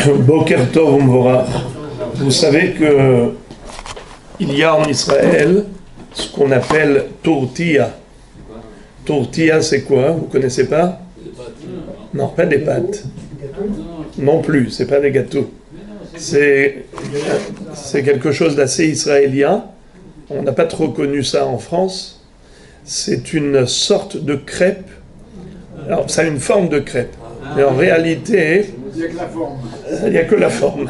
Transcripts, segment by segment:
Boker Tov Umvorach. Vous savez que il y a en Israël ce qu'on appelle tortilla. Tortilla, c'est quoi? Vous connaissez pas? Non, pas des pâtes. Non plus, c'est pas des gâteaux. C'est quelque chose d'assez israélien. On n'a pas trop connu ça en France. C'est une sorte de crêpe. Alors, ça a une forme de crêpe. Mais en réalité, il n'y a que la forme.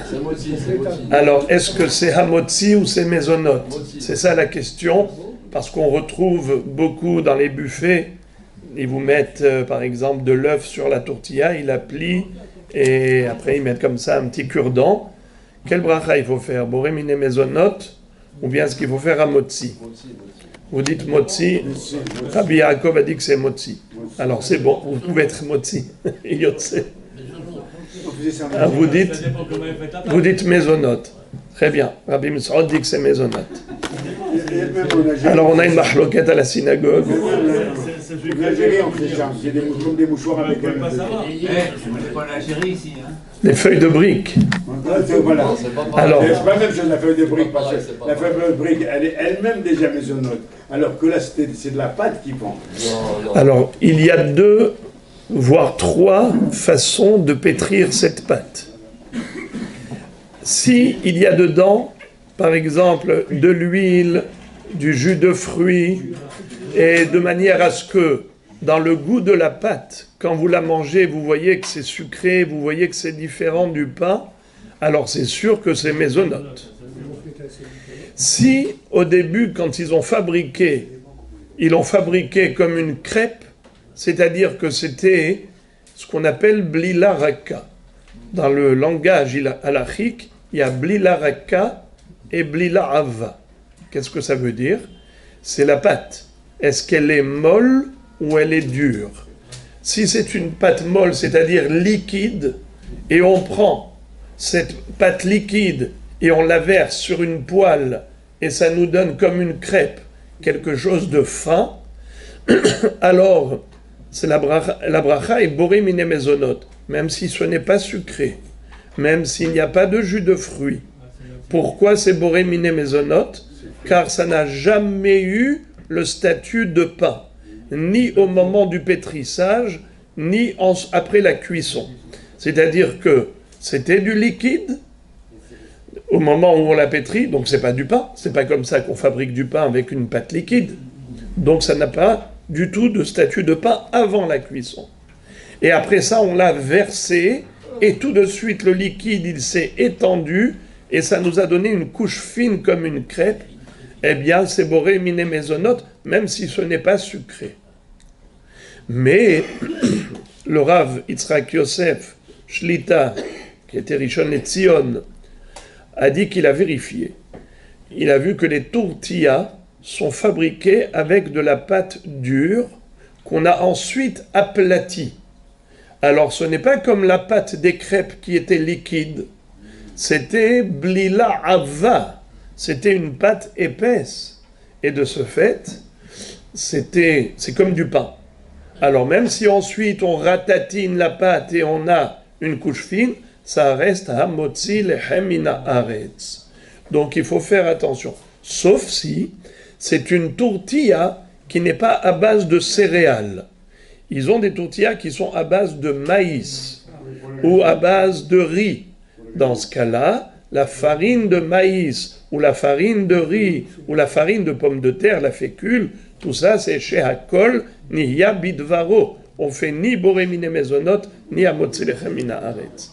Alors, est-ce que c'est hamotzi ou c'est mezonot? C'est ça la question, parce qu'on retrouve beaucoup dans les buffets. Ils vous mettent, par exemple, de l'œuf sur la tortilla, ils la plient, et après ils mettent comme ça un petit cure-dent. Quel bracha il faut faire? Boré mine mezonot, ou bien est-ce qu'il faut faire hamotzi? Vous dites motzi, Rabbi Yaakov a dit que c'est motzi. Alors c'est bon, vous pouvez être motzi. Vous dites mezonot. Très bien. Rabbi Misraud dit que c'est mezonot. Alors on a une mahloquette à la synagogue. Des mouchoirs avec les feuilles de briques. Voilà. Alors, c'est pas la même chose la feuille de brique, parce que la feuille de brique, elle est elle-même déjà maisonnote. Alors que là, c'est de la pâte qui pend. Alors, il y a 2, voire 3 façons de pétrir cette pâte. Si il y a dedans, par exemple, de l'huile, du jus de fruits, et de manière à ce que, dans le goût de la pâte, quand vous la mangez, vous voyez que c'est sucré, vous voyez que c'est différent du pain, alors c'est sûr que c'est mezonot. Si, au début, quand ils l'ont fabriqué comme une crêpe, c'est-à-dire que c'était ce qu'on appelle blila raka. Dans le langage halachique, il y a blila raka et blila ava. Qu'est-ce que ça veut dire? C'est la pâte. Est-ce qu'elle est molle ou elle est dure? Si c'est une pâte molle, c'est-à-dire liquide, et on prend cette pâte liquide et on la verse sur une poêle et ça nous donne comme une crêpe quelque chose de fin, alors c'est la bracha est boré mine mezonot, même si ce n'est pas sucré, même s'il n'y a pas de jus de fruits. Pourquoi c'est boré mine mezonot? Car ça n'a jamais eu le statut de pain, ni au moment du pétrissage, ni après la cuisson. C'est-à-dire que c'était du liquide au moment où on l'a pétrit, donc c'est pas du pain. C'est pas comme ça qu'on fabrique du pain avec une pâte liquide. Donc ça n'a pas du tout de statut de pain avant la cuisson. Et après ça, on l'a versé, et tout de suite le liquide, il s'est étendu, et ça nous a donné une couche fine comme une crêpe. Eh bien, c'est boré mine mezonot, même si ce n'est pas sucré. Mais le Rav Yitzhak Yosef Shlita, qui était Rishon LeZion, a dit qu'il a vérifié. Il a vu que les tortillas sont fabriquées avec de la pâte dure qu'on a ensuite aplatie. Alors ce n'est pas comme la pâte des crêpes qui était liquide, c'était blila ava. C'était une pâte épaisse. Et de ce fait, c'est comme du pain. Alors même si ensuite on ratatine la pâte et on a une couche fine, ça reste hamotzi lechem min haaretz. Donc il faut faire attention. Sauf si c'est une tortilla qui n'est pas à base de céréales. Ils ont des tortillas qui sont à base de maïs ou à base de riz. Dans ce cas-là, la farine de maïs ou la farine de riz ou la farine de pomme de terre, la fécule, tout ça c'est chez Hakol Niya Bidvaro. On fait ni boré mine mezonot ni hamotzi lechem min haaretz.